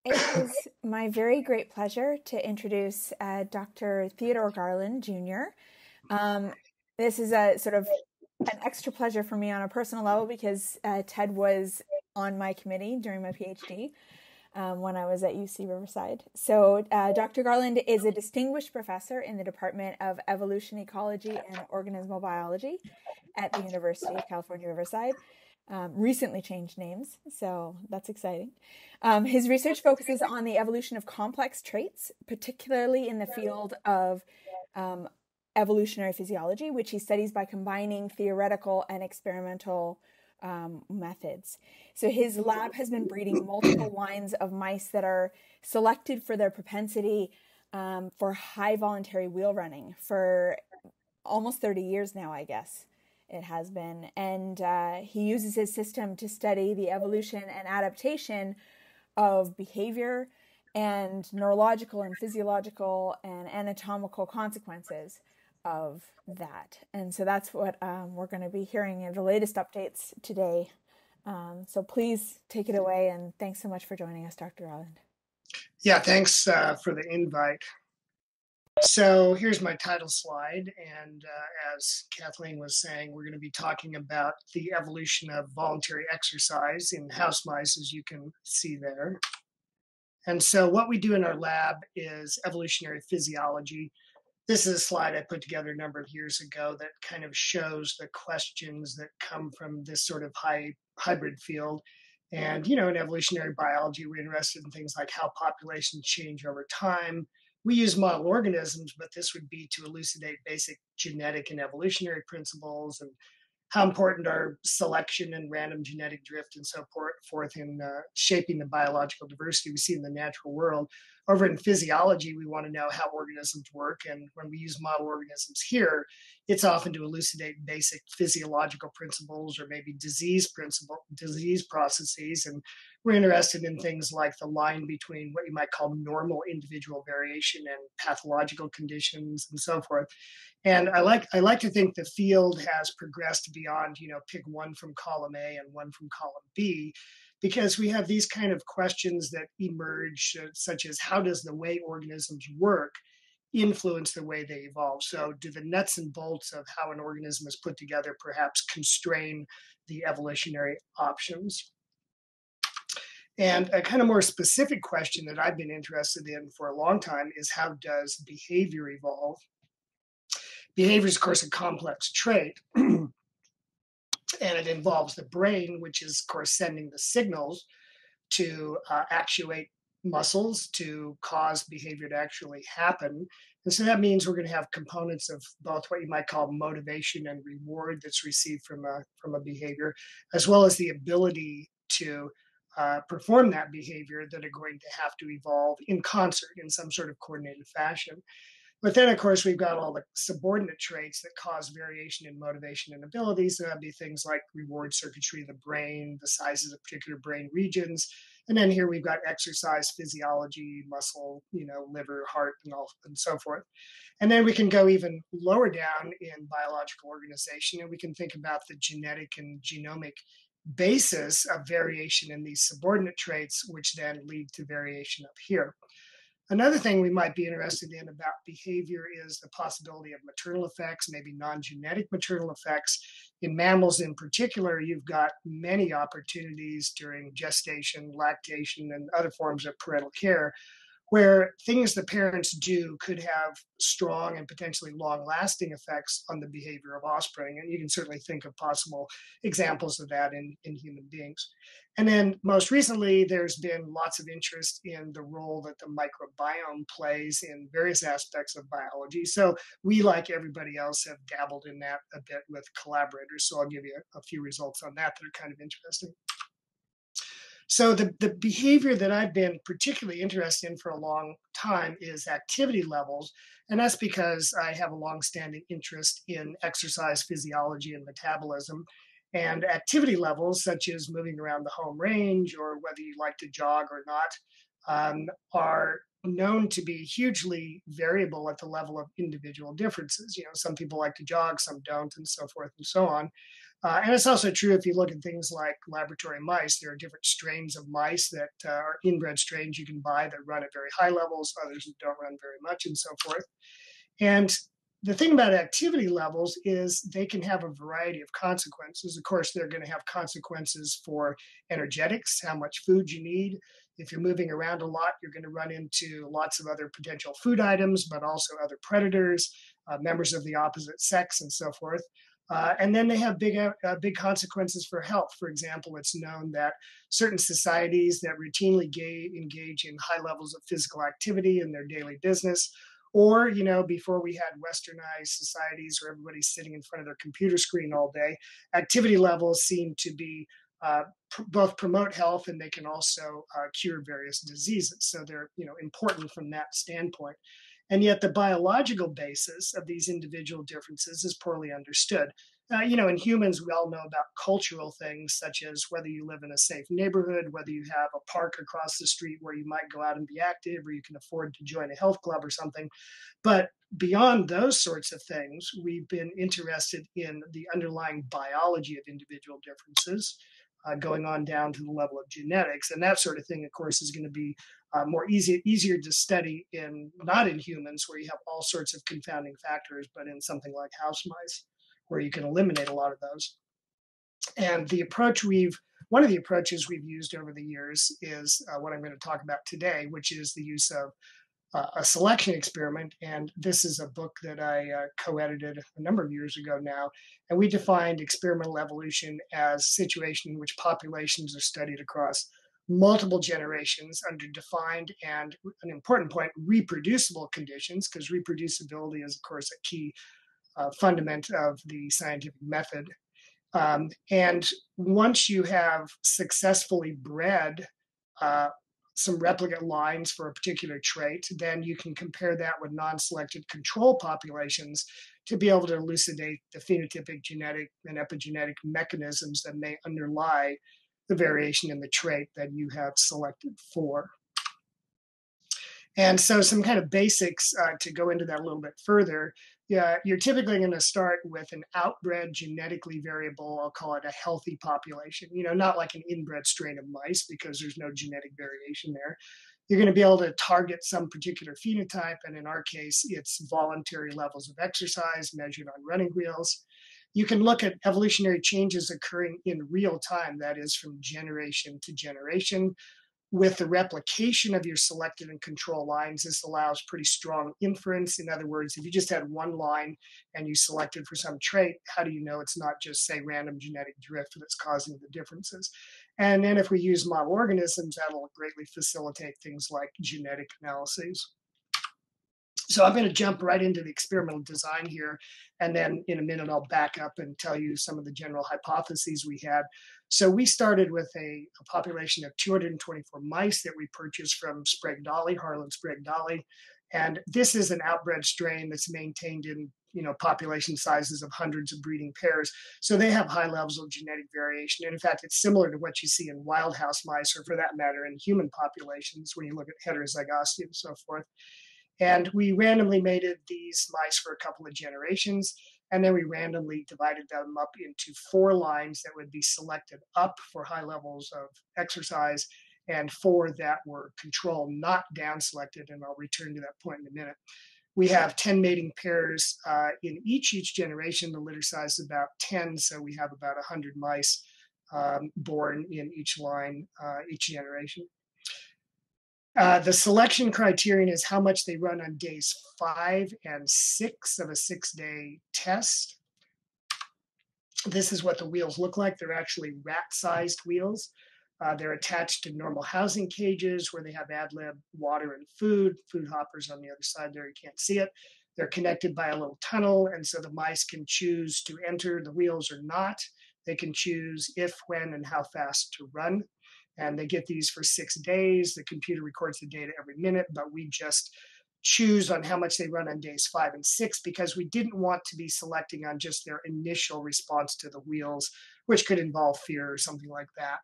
It is my very great pleasure to introduce Dr. Theodore Garland Jr. Um, this is a sort of an extra pleasure for me on a personal level because Ted was on my committee during my PhD when I was at UC Riverside. So, Dr. Garland is a distinguished professor in the Department of Evolutionary Ecology and Organismal Biology at the University of California, Riverside. Recently changed names, so that's exciting. His research focuses on the evolution of complex traits, particularly in the field of um, evolutionary physiology, which he studies by combining theoretical and experimental methods. So his lab has been breeding multiple lines of mice that are selected for their propensity for high voluntary wheel running for almost 30 years now, I guess it has been. And he uses his system to study the evolution and adaptation of behavior and neurological and physiological and anatomical consequences of that. And so that's what we're going to be hearing in the latest updates today. So please take it away, and thanks so much for joining us, Dr. Garland. Yeah, thanks for the invite. So here's my title slide, and as Kathleen was saying, we're going to be talking about the evolution of voluntary exercise in house mice, as you can see there. And so what we do in our lab is evolutionary physiology. This is a slide I put together a number of years ago that kind of shows the questions that come from this sort of hybrid field. And, in evolutionary biology, we're interested in things like how populations change over time. We use model organisms, but this would be to elucidate basic genetic and evolutionary principles and how important are selection and random genetic drift and so forth in shaping the biological diversity we see in the natural world. Over in physiology, we want to know how organisms work. And when we use model organisms here, it's often to elucidate basic physiological principles or maybe disease processes. And we're interested in things like the line between what you might call normal individual variation and pathological conditions and so forth. And I like to think the field has progressed beyond, pick one from column A and one from column B, because we have these kind of questions that emerge, such as how does the way organisms work influence the way they evolve? So do the nuts and bolts of how an organism is put together perhaps constrain the evolutionary options? And a kind of more specific question that I've been interested in for a long time is how does behavior evolve? Behavior is, of course, a complex trait, and it involves the brain, which is, of course, sending the signals to actuate muscles to cause behavior to actually happen. And so that means we're going to have components of both what you might call motivation and reward that's received from a behavior, as well as the ability to perform that behavior that are going to have to evolve in concert in some sort of coordinated fashion. But then, of course, we've got all the subordinate traits that cause variation in motivation and abilities. So that'd be things like reward circuitry of the brain, the sizes of particular brain regions. And then here we've got exercise physiology, muscle, liver, heart, and so forth. And then we can go even lower down in biological organization, and we can think about the genetic and genomic basis of variation in these subordinate traits, which then lead to variation up here. Another thing we might be interested in about behavior is the possibility of maternal effects, maybe non-genetic maternal effects. In mammals in particular, you've got many opportunities during gestation, lactation, and other forms of parental care where things the parents do could have strong and potentially long-lasting effects on the behavior of offspring. And you can certainly think of possible examples of that in human beings. And then most recently, there's been lots of interest in the role that the microbiome plays in various aspects of biology. So we, like everybody else, have dabbled in that a bit with collaborators. So I'll give you a few results on that that are kind of interesting. So the behavior that I've been particularly interested in for a long time is activity levels. And that's because I have a longstanding interest in exercise physiology and metabolism. And activity levels, such as moving around the home range or whether you like to jog or not, are known to be hugely variable at the level of individual differences. Some people like to jog, some don't, and so forth and so on. And it's also true if you look at things like laboratory mice, there are different strains of mice that are inbred strains you can buy that run at very high levels, others that don't run very much, and so forth. And the thing about activity levels is they can have a variety of consequences. Of course, they're going to have consequences for energetics, how much food you need. If you're moving around a lot, you're going to run into lots of other potential food items, but also other predators, members of the opposite sex, and so forth. And then they have big consequences for health. For example, it's known that certain societies that routinely engage in high levels of physical activity in their daily business, or, before we had westernized societies where everybody's sitting in front of their computer screen all day, activity levels seem to be both promote health and they can also cure various diseases. So they're, important from that standpoint. And yet the biological basis of these individual differences is poorly understood. In humans, we all know about cultural things such as whether you live in a safe neighborhood, whether you have a park across the street where you might go out and be active, or you can afford to join a health club or something. But beyond those sorts of things, we've been interested in the underlying biology of individual differences, going on down to the level of genetics. And that sort of thing, of course, is going to be easier to study not in humans where you have all sorts of confounding factors, but in something like house mice, where you can eliminate a lot of those. And one of the approaches we've used over the years is what I'm going to talk about today, which is the use of a selection experiment. And this is a book that I co-edited a number of years ago now. And we defined experimental evolution as a situation in which populations are studied across multiple generations under defined and, an important point, reproducible conditions, because reproducibility is, of course, a key fundament of the scientific method. And once you have successfully bred some replicate lines for a particular trait, then you can compare that with non-selected control populations to be able to elucidate the phenotypic, genetic, and epigenetic mechanisms that may underlie the variation in the trait that you have selected for. And so some kind of basics to go into that a little bit further. Yeah, you're typically going to start with an outbred, genetically variable, I'll call it a healthy population, not like an inbred strain of mice because there's no genetic variation there. You're going to be able to target some particular phenotype. And in our case, it's voluntary levels of exercise measured on running wheels. You can look at evolutionary changes occurring in real time, that is from generation to generation. With the replication of your selected and control lines, this allows pretty strong inference. In other words, if you just had one line and you selected for some trait, how do you know it's not just, say, random genetic drift that's causing the differences? And then if we use model organisms, that'll greatly facilitate things like genetic analyses. So I'm going to jump right into the experimental design here. And then in a minute, I'll back up and tell you some of the general hypotheses we had. So we started with a population of 224 mice that we purchased from Sprague-Dawley, Harlan Sprague-Dawley. And this is an outbred strain that's maintained in population sizes of hundreds of breeding pairs. So they have high levels of genetic variation. And in fact, it's similar to what you see in wild house mice, or for that matter, in human populations when you look at heterozygosity and so forth. And we randomly mated these mice for a couple of generations, and then we randomly divided them up into 4 lines that would be selected up for high levels of exercise, and 4 that were control, not down selected, and I'll return to that point in a minute. We have 10 mating pairs in each generation. The litter size is about 10, so we have about 100 mice born in each line, each generation. The selection criterion is how much they run on days 5 and 6 of a 6-day test. This is what the wheels look like. They're actually rat-sized wheels. They're attached to normal housing cages where they have ad lib water and food hoppers on the other side there, you can't see it. They're connected by a little tunnel, and so the mice can choose to enter the wheels or not. They can choose if, when, and how fast to run. And they get these for 6 days. The computer records the data every minute, but we just choose on how much they run on days 5 and 6 because we didn't want to be selecting on just their initial response to the wheels, which could involve fear or something like that.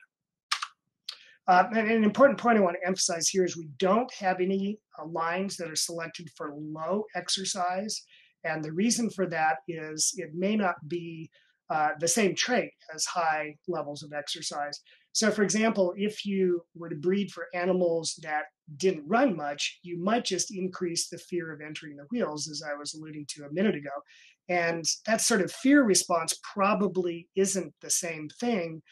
And an important point I want to emphasize here is we don't have any lines that are selected for low exercise. And the reason for that is it may not be the same trait as high levels of exercise. So, for example, if you were to breed for animals that didn't run much, you might just increase the fear of entering the wheels, as I was alluding to a minute ago. And that sort of fear response probably isn't the same thing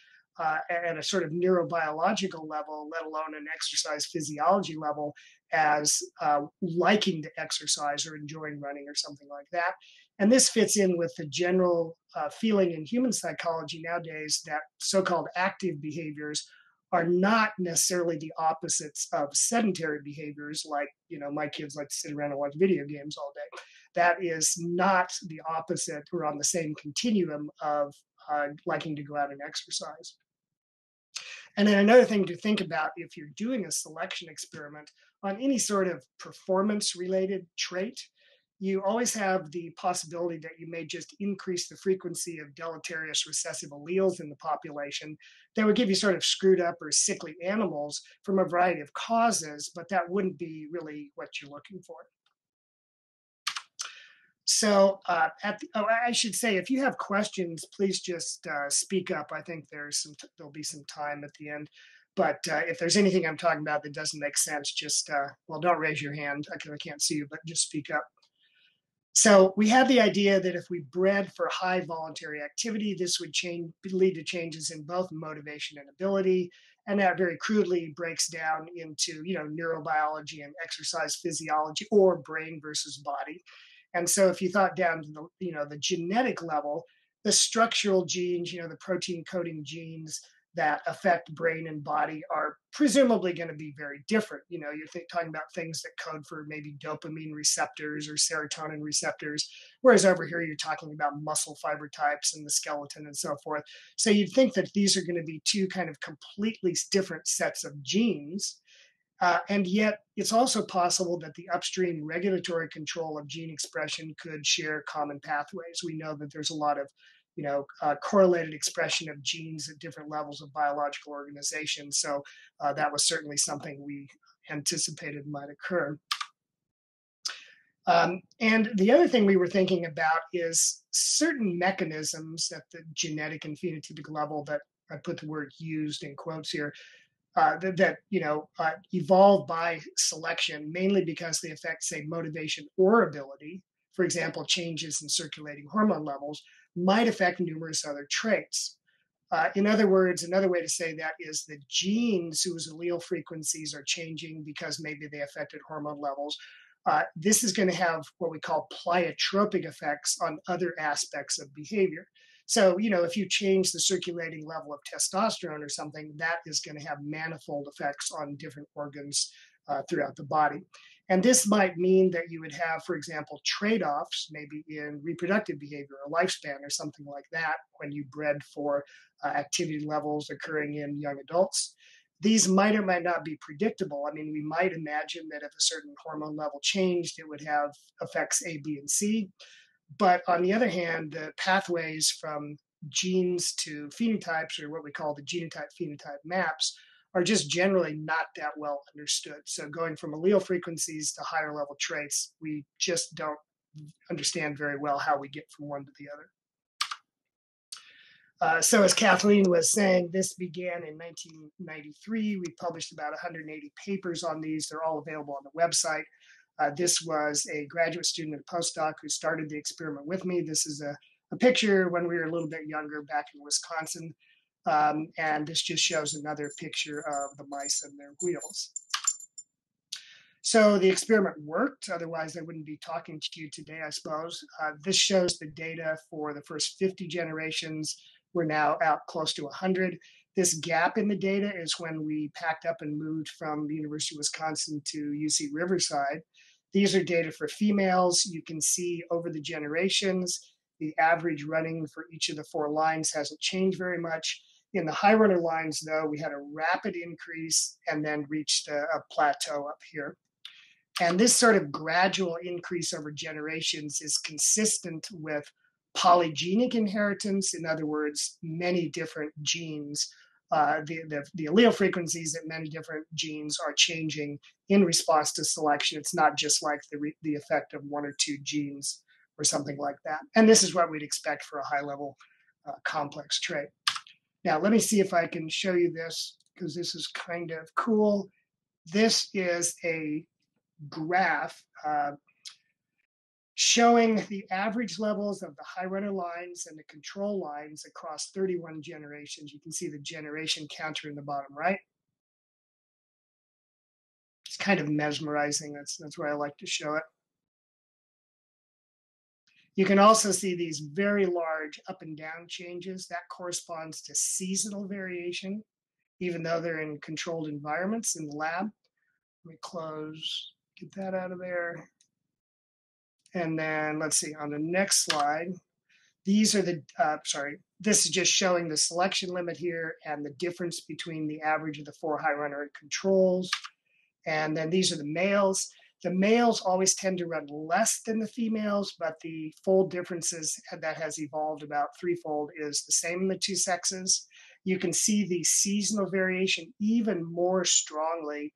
at a sort of neurobiological level, let alone an exercise physiology level, as liking to exercise or enjoying running or something like that. And this fits in with the general feeling in human psychology nowadays that so-called active behaviors are not necessarily the opposites of sedentary behaviors, like, my kids like to sit around and watch video games all day. That is not the opposite or on the same continuum of liking to go out and exercise. And then another thing to think about if you're doing a selection experiment on any sort of performance related trait, you always have the possibility that you may just increase the frequency of deleterious recessive alleles in the population that would give you sort of screwed up or sickly animals from a variety of causes, but that wouldn't be really what you're looking for. So I should say, if you have questions, please just speak up. I think there'll be some time at the end. But if there's anything I'm talking about that doesn't make sense, just, don't raise your hand. I can't see you, but just speak up. So we have the idea that if we bred for high voluntary activity, this would lead to changes in both motivation and ability. And that very crudely breaks down into, neurobiology and exercise physiology, or brain versus body. And so if you thought down to the genetic level, the structural genes, the protein coding genes that affect brain and body are presumably going to be very different. You're talking about things that code for maybe dopamine receptors or serotonin receptors, whereas over here you're talking about muscle fiber types and the skeleton and so forth. So you'd think that these are going to be two kind of completely different sets of genes. And yet, it's also possible that the upstream regulatory control of gene expression could share common pathways. We know that there's a lot of, correlated expression of genes at different levels of biological organization. So that was certainly something we anticipated might occur. And the other thing we were thinking about is certain mechanisms at the genetic and phenotypic level that I put the word used in quotes here, that evolve by selection, mainly because they affect, say, motivation or ability. For example, changes in circulating hormone levels might affect numerous other traits. In other words, another way to say that is the genes whose allele frequencies are changing because maybe they affected hormone levels. This is going to have what we call pleiotropic effects on other aspects of behavior. So, if you change the circulating level of testosterone or something, that is going to have manifold effects on different organs throughout the body. And this might mean that you would have, for example, trade-offs, maybe in reproductive behavior or lifespan or something like that, when you bred for activity levels occurring in young adults. These might or might not be predictable. I mean, we might imagine that if a certain hormone level changed, it would have effects A, B, and C. But on the other hand, the pathways from genes to phenotypes, or what we call the genotype-phenotype maps, are just generally not that well understood. So going from allele frequencies to higher level traits, we just don't understand very well how we get from one to the other. So as Kathleen was saying, this began in 1993. We published about 180 papers on these. They're all available on the website. This was a graduate student and a postdoc who started the experiment with me. This is a picture when we were a little bit younger back in Wisconsin. And this just shows another picture of the mice and their wheels. So the experiment worked, otherwise I wouldn't be talking to you today, I suppose. This shows the data for the first 50 generations. We're now out close to 100. This gap in the data is when we packed up and moved from the University of Wisconsin to UC Riverside. These are data for females. You can see over the generations, the average running for each of the 4 lines hasn't changed very much. In the high runner lines, though, we had a rapid increase and then reached a plateau up here. And this sort of gradual increase over generations is consistent with polygenic inheritance. In other words, many different genes, the allele frequencies that many different genes are changing in response to selection. It's not just like the effect of 1 or 2 genes or something like that. And this is what we'd expect for a high level complex trait. Now, let me see if I can show you this, because this is kind of cool. This is a graph showing the average levels of the high runner lines and the control lines across 31 generations. You can see the generation counter in the bottom right. It's kind of mesmerizing. That's why I like to show it. You can also see these very large up and down changes. That corresponds to seasonal variation, even though they're in controlled environments in the lab. Let me close, get that out of there. And then let's see, on the next slide, these are the, this is just showing the selection limit here and the difference between the average of the 4 high runner and controls. And then these are the males. The males always tend to run less than the females, but the fold differences that has evolved about threefold is the same in the two sexes. You can see the seasonal variation even more strongly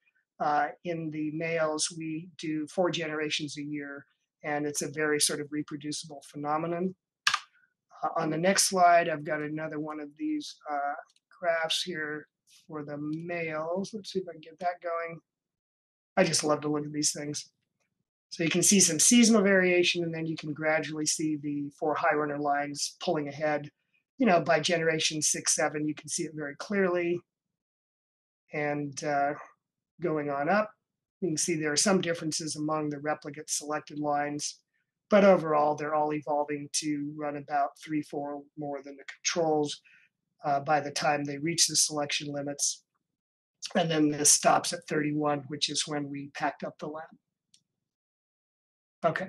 in the males. We do 4 generations a year, and it's a very sort of reproducible phenomenon. On the next slide, I've got another one of these graphs here for the males. Let's see if I can get that going. I just love to look at these things. So you can see some seasonal variation, and then you can gradually see the 4 high runner lines pulling ahead. You know, by generation 6, 7, you can see it very clearly. And going on up, you can see there are some differences among the replicate selected lines, but overall, they're all evolving to run about 3-4 more than the controls by the time they reach the selection limits. And then this stops at 31, which is when we packed up the lab. Okay.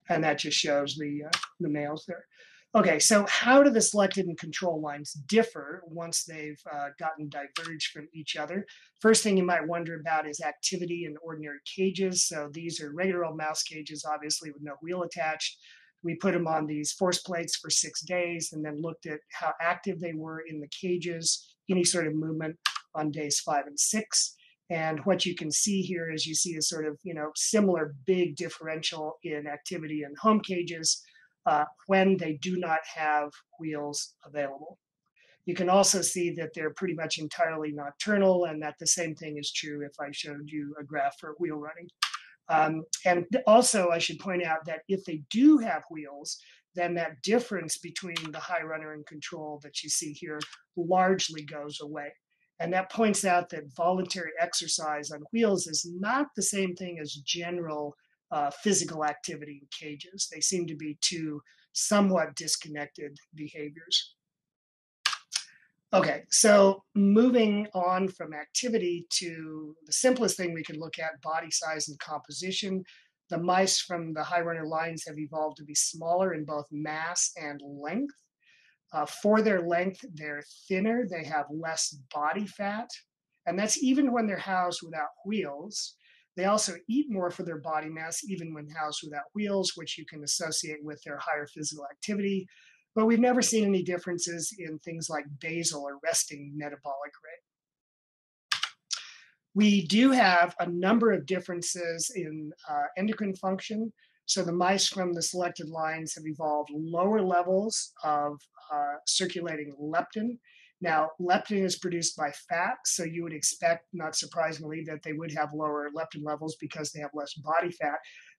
And that just shows the males there. Okay, so how do the selected and control lines differ once they've gotten diverged from each other? First thing you might wonder about is activity in ordinary cages. So these are regular old mouse cages, obviously with no wheel attached. We put them on these force plates for 6 days and then looked at how active they were in the cages, any sort of movement on days 5 and 6. And what you can see here is you see a sort of, similar big differential in activity in home cages when they do not have wheels available. You can also see that they're pretty much entirely nocturnal, and that the same thing is true if I showed you a graph for wheel running. And also, I should point out that if they do have wheels, then that difference between the high runner and control that you see here largely goes away. And that points out that voluntary exercise on wheels is not the same thing as general physical activity in cages. They seem to be two somewhat disconnected behaviors. Okay, so moving on from activity to the simplest thing we can look at, body size and composition. The mice from the high runner lines have evolved to be smaller in both mass and length. For their length, they're thinner, they have less body fat, and that's even when they're housed without wheels. They also eat more for their body mass, even when housed without wheels, which you can associate with their higher physical activity. But we've never seen any differences in things like basal or resting metabolic rate. We do have a number of differences in endocrine function. So the mice from the selected lines have evolved lower levels of circulating leptin. Now, leptin is produced by fat, so you would expect, not surprisingly, that they would have lower leptin levels because they have less body fat.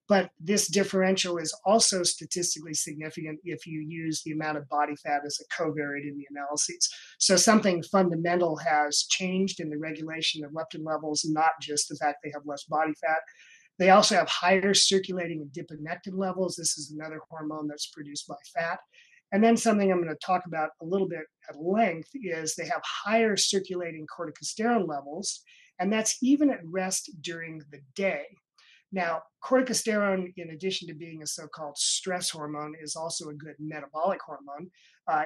But this differential is also statistically significant if you use the amount of body fat as a covariate in the analyses. So something fundamental has changed in the regulation of leptin levels, not just the fact they have less body fat. They also have higher circulating adiponectin levels. This is another hormone that's produced by fat. And then something I'm going to talk about a little bit at length is they have higher circulating corticosterone levels, and that's even at rest during the day. Now, corticosterone, in addition to being a so-called stress hormone, is also a good metabolic hormone.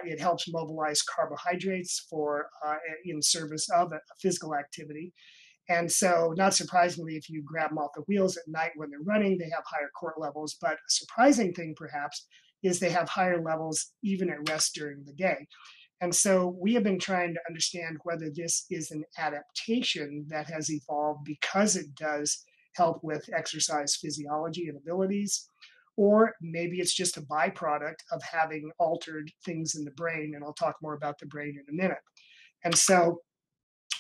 It helps mobilize carbohydrates for in service of a physical activity. And so, not surprisingly, if you grab them off the wheels at night when they're running, they have higher cort levels. But a surprising thing, perhaps, is they have higher levels even at rest during the day. And so we have been trying to understand whether this is an adaptation that has evolved because it does help with exercise physiology and abilities, or maybe it's just a byproduct of having altered things in the brain. And I'll talk more about the brain in a minute. And so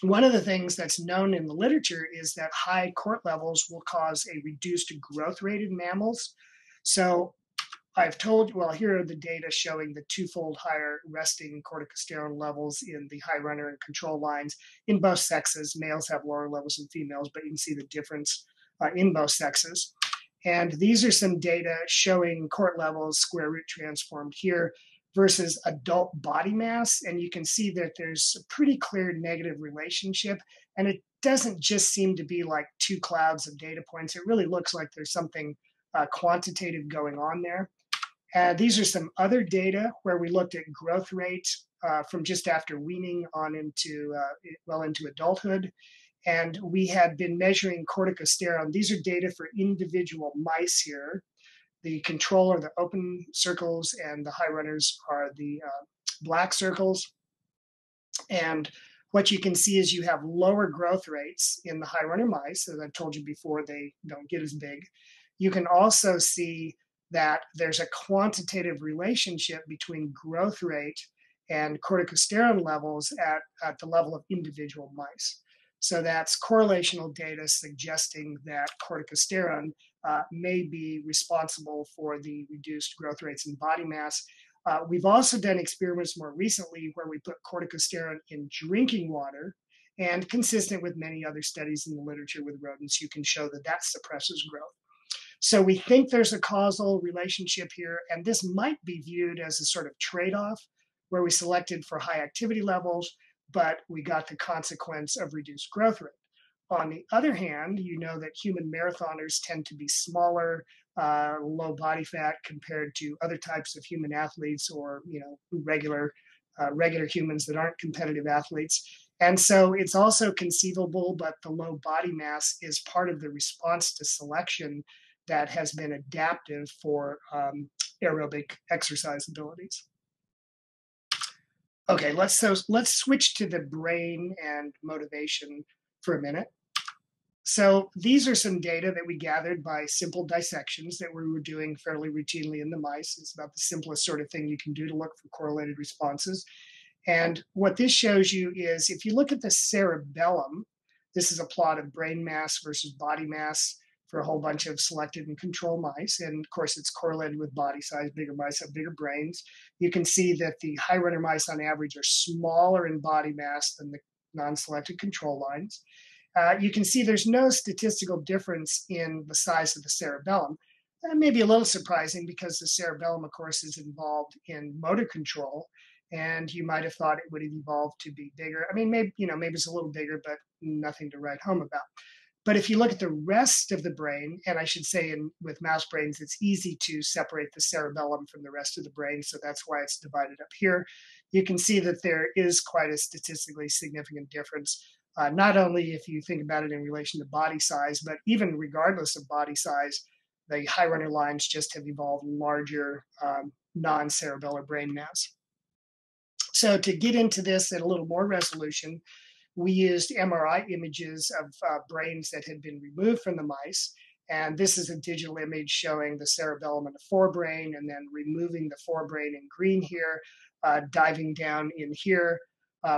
one of the things that's known in the literature is that high cort levels will cause a reduced growth rate in mammals. So I've told you, well, here are the data showing the twofold higher resting corticosterone levels in the high runner and control lines in both sexes. Males have lower levels than females, but you can see the difference in both sexes. And these are some data showing cort levels square root transformed here versus adult body mass. And you can see that there's a pretty clear negative relationship. And it doesn't just seem to be like two clouds of data points. It really looks like there's something quantitative going on there. These are some other data where we looked at growth rate from just after weaning on into, into adulthood. And we had been measuring corticosterone. These are data for individual mice here. The control are the open circles and the high runners are the black circles. And what you can see is you have lower growth rates in the high runner mice. As I've told you before, they don't get as big. You can also see that there's a quantitative relationship between growth rate and corticosterone levels at the level of individual mice. So that's correlational data suggesting that corticosterone may be responsible for the reduced growth rates in body mass. We've also done experiments more recently where we put corticosterone in drinking water, and consistent with many other studies in the literature with rodents, you can show that that suppresses growth. So we think there's a causal relationship here, and this might be viewed as a sort of trade-off where we selected for high activity levels, but we got the consequence of reduced growth rate. On the other hand, you know that human marathoners tend to be smaller, low body fat compared to other types of human athletes or regular humans that aren't competitive athletes. And so it's also conceivable, but the low body mass is part of the response to selection that has been adaptive for aerobic exercise abilities. Okay, let's switch to the brain and motivation for a minute. So these are some data that we gathered by simple dissections that we were doing fairly routinely in the mice. It's about the simplest sort of thing you can do to look for correlated responses. And what this shows you is if you look at the cerebellum, this is a plot of brain mass versus body mass for a whole bunch of selected and control mice. And of course, it's correlated with body size. Bigger mice have bigger brains. You can see that the high runner mice on average are smaller in body mass than the non-selected control lines. You can see there's no statistical difference in the size of the cerebellum. That may be a little surprising because the cerebellum, of course, is involved in motor control, and you might have thought it would have evolved to be bigger. I mean, maybe it's a little bigger, but nothing to write home about. But if you look at the rest of the brain, and I should say with mouse brains, it's easy to separate the cerebellum from the rest of the brain, so that's why it's divided up here. You can see that there is quite a statistically significant difference, not only if you think about it in relation to body size, but even regardless of body size, the high runner lines just have evolved larger non-cerebellar brain mass. So to get into this at a little more resolution, we used MRI images of brains that had been removed from the mice. And this is a digital image showing the cerebellum and the forebrain, and then removing the forebrain in green here, diving down in here.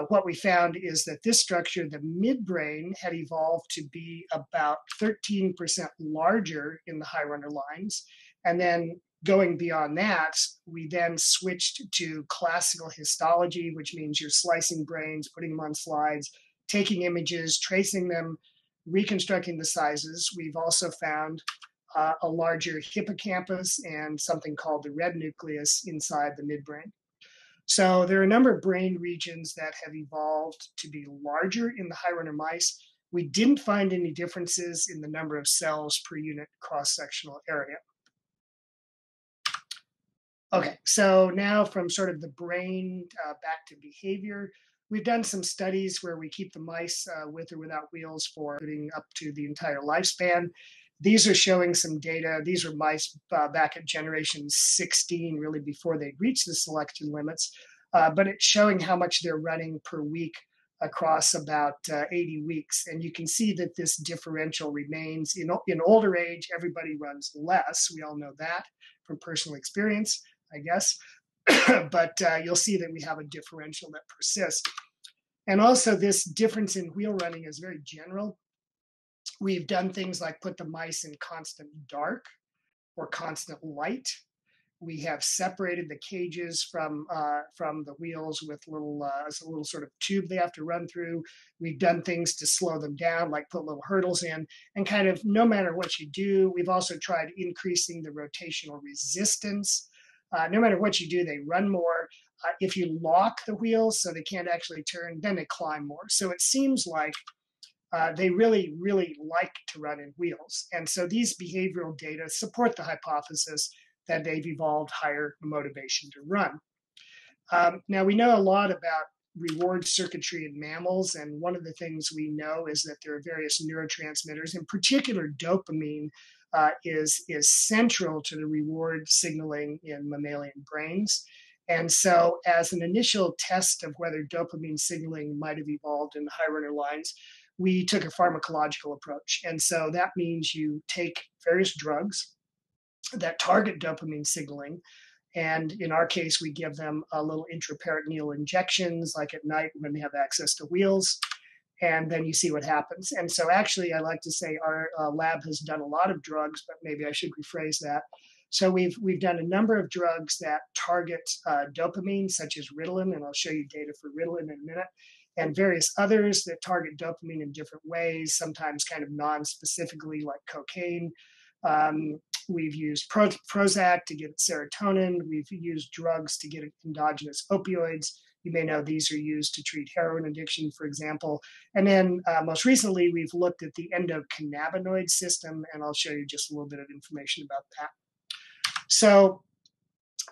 What we found is that this structure, the midbrain, had evolved to be about 13% larger in the high runner lines. And then going beyond that, we then switched to classical histology, which means you're slicing brains, putting them on slides, taking images, tracing them, reconstructing the sizes. We've also found a larger hippocampus and something called the red nucleus inside the midbrain. So there are a number of brain regions that have evolved to be larger in the high runner mice. We didn't find any differences in the number of cells per unit cross-sectional area. Okay, so now from sort of the brain back to behavior, we've done some studies where we keep the mice with or without wheels for putting up to the entire lifespan. These are showing some data. These are mice back at generation 16, really before they reached the selection limits, but it's showing how much they're running per week across about 80 weeks. And you can see that this differential remains. In older age, everybody runs less. We all know that from personal experience, I guess. But you'll see that we have a differential that persists. And also this difference in wheel running is very general. We've done things like put the mice in constant dark or constant light. We have separated the cages from the wheels with a little sort of tube they have to run through. We've done things to slow them down, like put little hurdles in, and kind of no matter what you do, we've also tried increasing the rotational resistance. No matter what you do, they run more. If you lock the wheels so they can't actually turn, then they climb more. So it seems like they really, really like to run in wheels. And so these behavioral data support the hypothesis that they've evolved higher motivation to run. Now, we know a lot about reward circuitry in mammals, and one of the things we know is that there are various neurotransmitters. In particular, dopamine is central to the reward signaling in mammalian brains. And so as an initial test of whether dopamine signaling might have evolved in the high runner lines, we took a pharmacological approach. And so that means you take various drugs that target dopamine signaling. And in our case, we give them a little intraperitoneal injections, like at night when they have access to wheels, and then you see what happens. And so actually, I like to say our lab has done a lot of drugs, but maybe I should rephrase that. So we've done a number of drugs that target dopamine, such as Ritalin, and I'll show you data for Ritalin in a minute, and various others that target dopamine in different ways, sometimes kind of non-specifically, like cocaine. We've used Prozac to get serotonin. We've used drugs to get endogenous opioids. You may know these are used to treat heroin addiction, for example. And then most recently, we've looked at the endocannabinoid system, and I'll show you just a little bit of information about that. So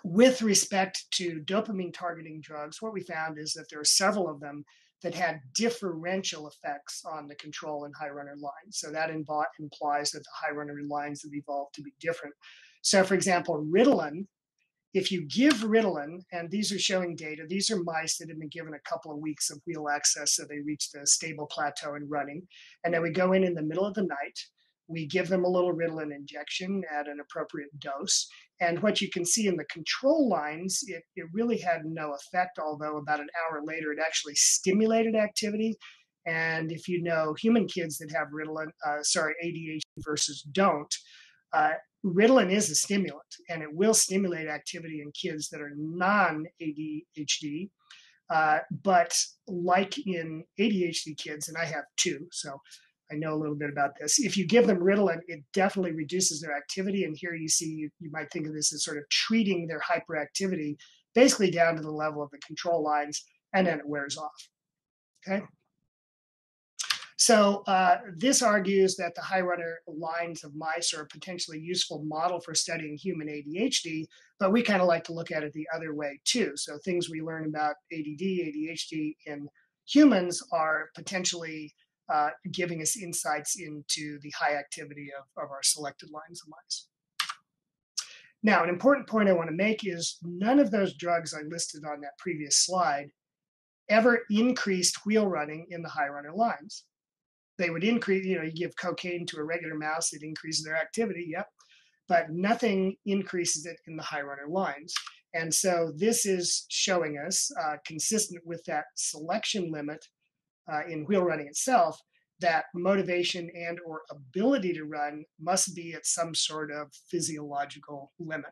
with respect to dopamine targeting drugs, what we found is that there are several of them that had differential effects on the control and high runner lines. So that implies that the high runner lines have evolved to be different. So for example, Ritalin, if you give Ritalin, and these are showing data, these are mice that have been given a couple of weeks of wheel access, so they reached a stable plateau in running. And then we go in the middle of the night, we give them a little Ritalin injection at an appropriate dose. And what you can see in the control lines, it really had no effect, although about an hour later, it actually stimulated activity. And if you know human kids that have ADHD versus don't, Ritalin is a stimulant, and it will stimulate activity in kids that are non-ADHD. But like in ADHD kids, and I have two, so I know a little bit about this. If you give them Ritalin, it definitely reduces their activity. And here you see, you might think of this as sort of treating their hyperactivity basically down to the level of the control lines, and then it wears off. Okay. So this argues that the high runner lines of mice are a potentially useful model for studying human ADHD, but we kind of like to look at it the other way too. So things we learn about ADD, ADHD in humans are potentially giving us insights into the high activity of our selected lines of mice. Now, an important point I want to make is none of those drugs I listed on that previous slide ever increased wheel running in the high runner lines. They would increase, you give cocaine to a regular mouse, it increases their activity, yep, but nothing increases it in the high runner lines. And so this is showing us, consistent with that selection limit in wheel running itself, that motivation and or ability to run must be at some sort of physiological limit.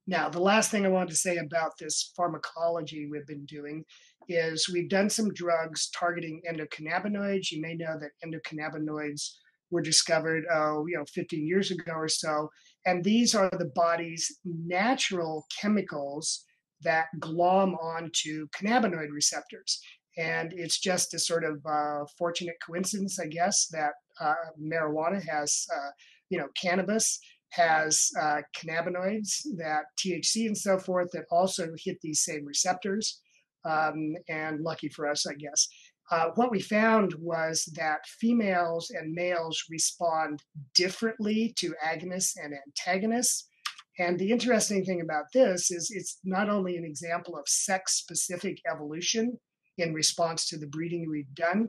Now, the last thing I wanted to say about this pharmacology we've been doing is we've done some drugs targeting endocannabinoids. You may know that endocannabinoids were discovered, 15 years ago or so. And these are the body's natural chemicals that glom onto cannabinoid receptors. And it's just a sort of fortunate coincidence, I guess, that marijuana has, cannabis has cannabinoids, that THC and so forth, that also hit these same receptors. And lucky for us, I guess. What we found was that females and males respond differently to agonists and antagonists. And the interesting thing about this is it's not only an example of sex-specific evolution, in response to the breeding we've done.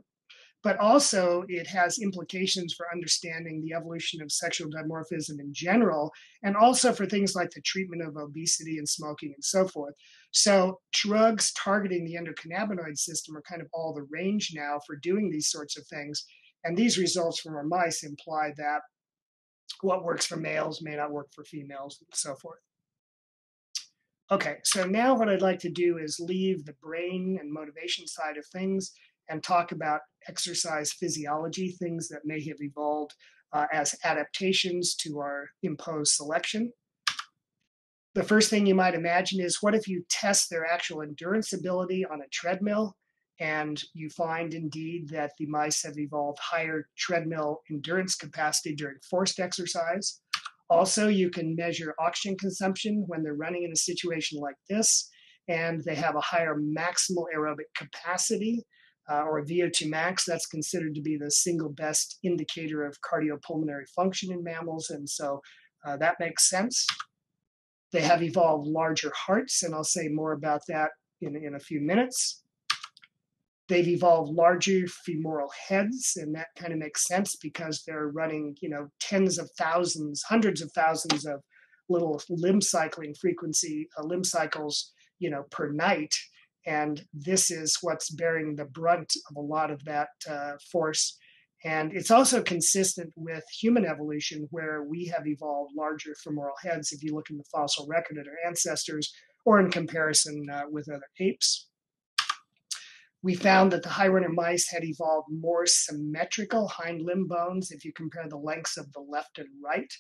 But also it has implications for understanding the evolution of sexual dimorphism in general, and also for things like the treatment of obesity and smoking and so forth. So drugs targeting the endocannabinoid system are kind of all the rage now for doing these sorts of things. And these results from our mice imply that what works for males may not work for females and so forth. Okay, so now what I'd like to do is leave the brain and motivation side of things and talk about exercise physiology, things that may have evolved as adaptations to our imposed selection. The first thing you might imagine is, what if you test their actual endurance ability on a treadmill, and you find indeed that the mice have evolved higher treadmill endurance capacity during forced exercise. Also, you can measure oxygen consumption when they're running in a situation like this, and they have a higher maximal aerobic capacity, or VO2 max. That's considered to be the single best indicator of cardiopulmonary function in mammals, and so that makes sense. They have evolved larger hearts, and I'll say more about that in a few minutes. They've evolved larger femoral heads, and that kind of makes sense because they're running, tens of thousands, hundreds of thousands of little limb cycling frequency, limb cycles, per night. And this is what's bearing the brunt of a lot of that force. And it's also consistent with human evolution, where we have evolved larger femoral heads if you look in the fossil record at our ancestors, or in comparison with other apes. We found that the high runner mice had evolved more symmetrical hind limb bones if you compare the lengths of the left and right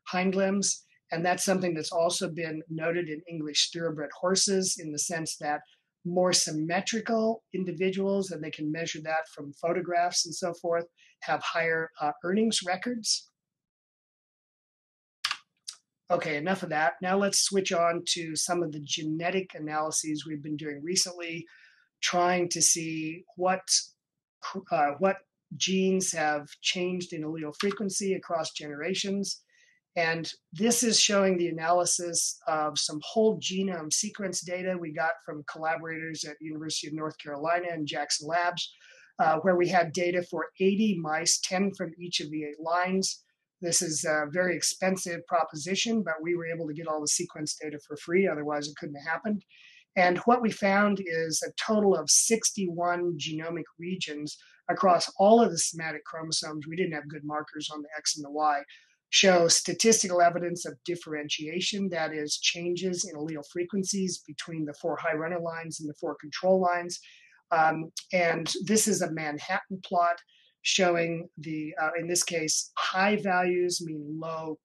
hind limbs. And that's something that's also been noted in English thoroughbred horses, in the sense that more symmetrical individuals, and they can measure that from photographs and so forth, have higher earnings records. Okay, enough of that. Now let's switch on to some of the genetic analyses we've been doing recently, trying to see what genes have changed in allele frequency across generations. And this is showing the analysis of some whole genome sequence data we got from collaborators at University of North Carolina and Jackson Labs, where we had data for 80 mice, 10 from each of the 8 lines. This is a very expensive proposition, but we were able to get all the sequence data for free, otherwise it couldn't have happened. And what we found is a total of 61 genomic regions across all of the somatic chromosomes. We didn't have good markers on the X and the Y, show statistical evidence of differentiation, that is, changes in allele frequencies between the 4 high runner lines and the 4 control lines. And this is a Manhattan plot showing the, in this case, high values mean low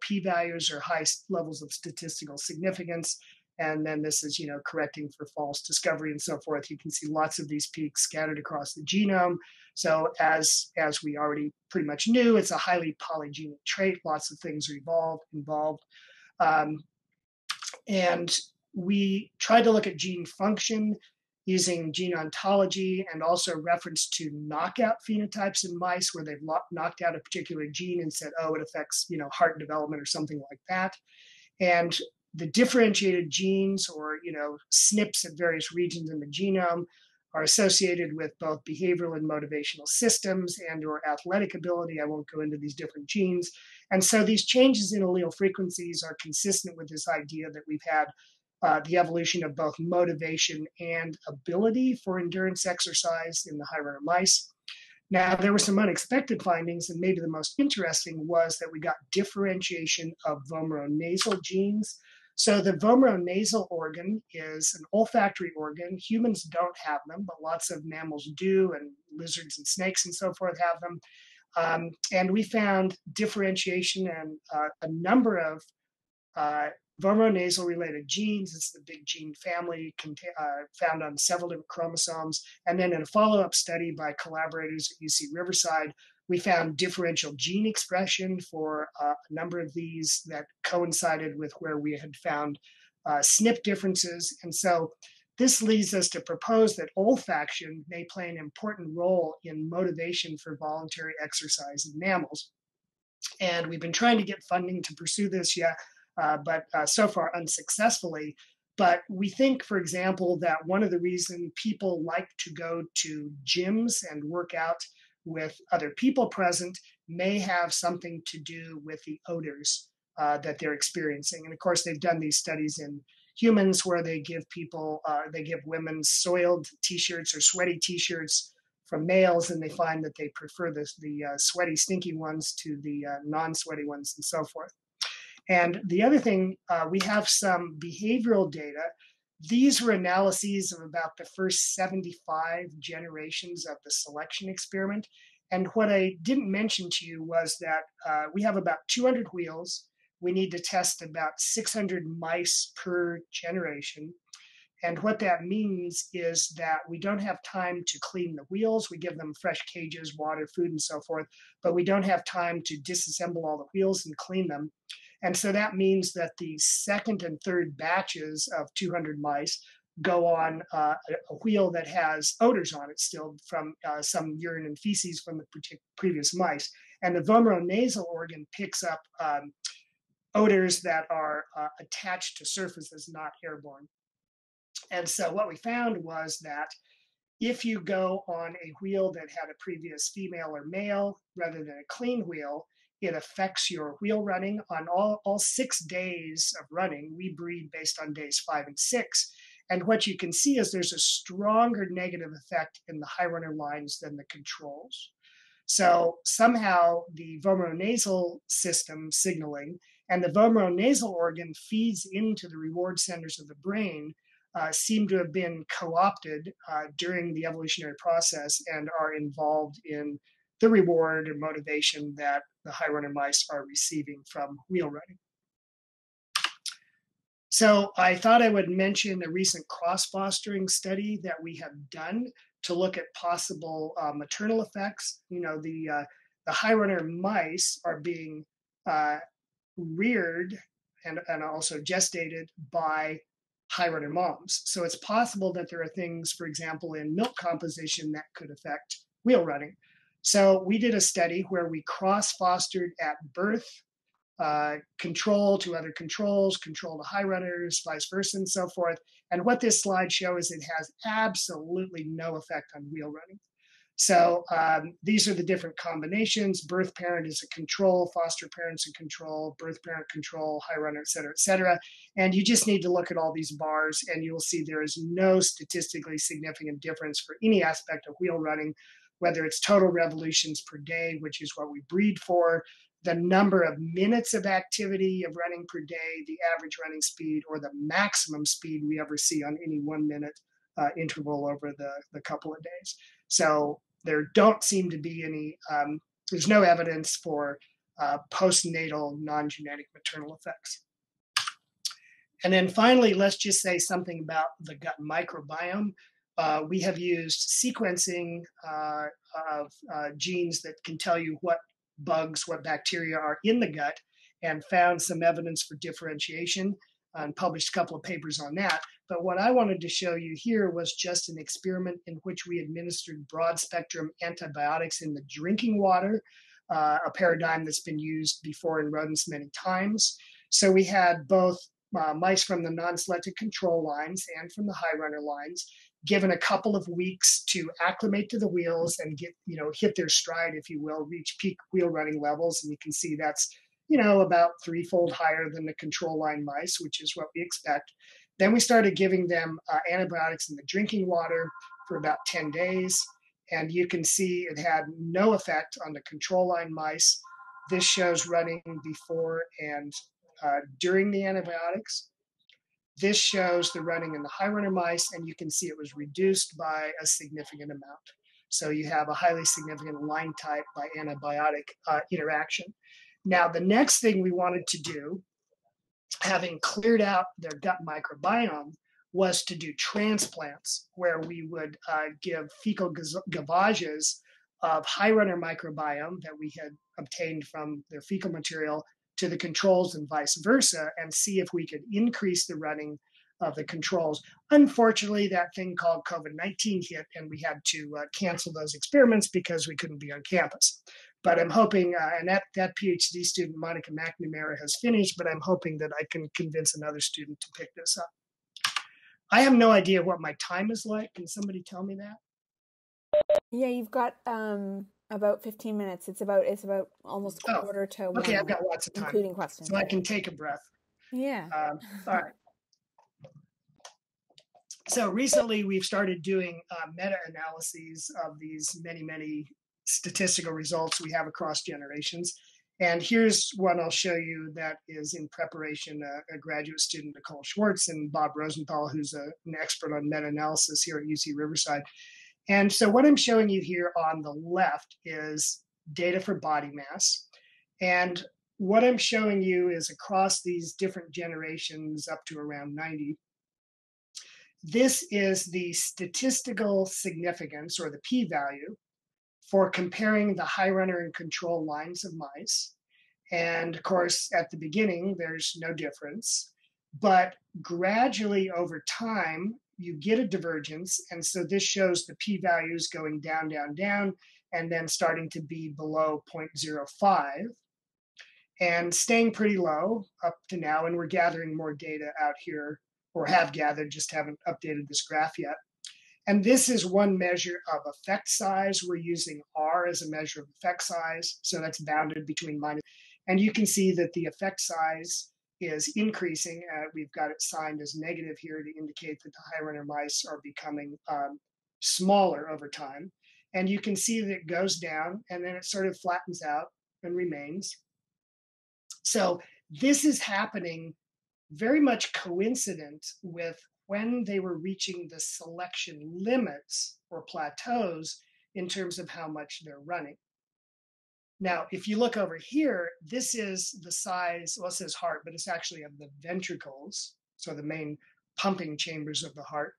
p-values or high levels of statistical significance. And then this is, correcting for false discovery and so forth. You can see lots of these peaks scattered across the genome. So as we already pretty much knew, it's a highly polygenic trait. Lots of things are involved. And we tried to look at gene function using gene ontology, and also reference to knockout phenotypes in mice, where they've knocked out a particular gene and said, oh, it affects, heart development or something like that. And the differentiated genes, or SNPs at various regions in the genome, are associated with both behavioral and motivational systems and or athletic ability. I won't go into these different genes. And so these changes in allele frequencies are consistent with this idea that we've had the evolution of both motivation and ability for endurance exercise in the high runner mice. Now, there were some unexpected findings, and maybe the most interesting was that we got differentiation of vomeronasal genes. So the vomeronasal organ is an olfactory organ. Humans don't have them, but lots of mammals do, and lizards and snakes and so forth have them. And we found differentiation and a number of vomeronasal related genes. It's the big gene family found on several different chromosomes. And then in a follow-up study by collaborators at UC Riverside, we found differential gene expression for a number of these that coincided with where we had found SNP differences. And so this leads us to propose that olfaction may play an important role in motivation for voluntary exercise in mammals. And we've been trying to get funding to pursue this, but so far unsuccessfully. But we think, for example, that one of the reasons people like to go to gyms and work out with other people present may have something to do with the odors that they're experiencing. And of course, they've done these studies in humans where they give women soiled t-shirts or sweaty t-shirts from males, and they find that they prefer the sweaty, stinky ones to the non-sweaty ones and so forth. And the other thing, we have some behavioral data. These were analyses of about the first 75 generations of the selection experiment. And what I didn't mention to you was that we have about 200 wheels. We need to test about 600 mice per generation. And what that means is that we don't have time to clean the wheels. We give them fresh cages, water, food, and so forth, but we don't have time to disassemble all the wheels and clean them. And so that means that the second and third batches of 200 mice go on a wheel that has odors on it still from some urine and feces from the previous mice. And the vomeronasal organ picks up odors that are attached to surfaces, not airborne. And so what we found was that if you go on a wheel that had a previous female or male rather than a clean wheel, it affects your wheel running. On all 6 days of running, we breed based on days 5 and 6. And what you can see is there's a stronger negative effect in the high runner lines than the controls. So somehow the vomeronasal system signaling and the vomeronasal organ feeds into the reward centers of the brain seem to have been co-opted during the evolutionary process and are involved in the reward or motivation that the high runner mice are receiving from wheel running. So I thought I would mention a recent cross-fostering study that we have done to look at possible maternal effects. You know, the high runner mice are being reared and also gestated by high runner moms. So it's possible that there are things, for example, in milk composition that could affect wheel running. So we did a study where we cross-fostered at birth, control to other controls, control to high runners, vice versa, and so forth. And what this slide shows, it has absolutely no effect on wheel running. So these are the different combinations. Birth parent is a control, foster parent's a control, birth parent control, high runner, et cetera, et cetera. And you just need to look at all these bars and you'll see there is no statistically significant difference for any aspect of wheel running, whether it's total revolutions per day, which is what we breed for, the number of minutes of activity of running per day, the average running speed, or the maximum speed we ever see on any 1 minute interval over the couple of days. So there don't seem to be any, there's no evidence for postnatal non-genetic maternal effects. And then finally, let's just say something about the gut microbiome. We have used sequencing of genes that can tell you what bugs, what bacteria are in the gut, and found some evidence for differentiation and published a couple of papers on that. But what I wanted to show you here was just an experiment in which we administered broad spectrum antibiotics in the drinking water, a paradigm that's been used before in rodents many times. So we had both mice from the non-selected control lines and from the high runner lines, given a couple of weeks to acclimate to the wheels and get, hit their stride, if you will, reach peak wheel running levels. And you can see that's, about threefold higher than the control line mice, which is what we expect. Then we started giving them antibiotics in the drinking water for about 10 days. And you can see it had no effect on the control line mice. This shows running before and during the antibiotics. This shows the running in the high runner mice, and you can see it was reduced by a significant amount. So you have a highly significant line type by antibiotic interaction. Now, the next thing we wanted to do, having cleared out their gut microbiome, was to do transplants where we would give fecal gavages of high runner microbiome that we had obtained from their fecal material to the controls and vice versa, and see if we could increase the running of the controls. Unfortunately, that thing called COVID-19 hit, and we had to cancel those experiments because we couldn't be on campus. But I'm hoping, and that PhD student, Monica McNamara, has finished, but I'm hoping that I can convince another student to pick this up. I have no idea what my time is like. Can somebody tell me that? Yeah, you've got about 15 minutes. It's about almost Oh, quarter to okay. I've one, got lots of time, including questions. so I Yeah. can take a breath. Yeah. All right. So recently we've started doing meta-analyses of these many statistical results we have across generations. And here's one I'll show you that is in preparation, a graduate student, Nicole Schwartz, and Bob Rosenthal, who's an expert on meta-analysis here at UC Riverside. And so what I'm showing you here on the left is data for body mass. And what I'm showing you is across these different generations up to around 90, this is the statistical significance, or the p-value, for comparing the high runner and control lines of mice. And of course, at the beginning, there's no difference. But gradually over time, you get a divergence. And so this shows the p-values going down, down, down, and then starting to be below 0.05 and staying pretty low up to now. And we're gathering more data out here, or have gathered, just haven't updated this graph yet. And this is one measure of effect size. We're using R as a measure of effect size. So that's bounded between minus. And you can see that the effect size is increasing. We've got it signed as negative here to indicate that the high runner mice are becoming smaller over time. And you can see that it goes down and then it sort of flattens out and remains. So this is happening very much coincident with when they were reaching the selection limits or plateaus in terms of how much they're running. Now, if you look over here, this is the size, well, it says heart, but it's actually of the ventricles, so the main pumping chambers of the heart.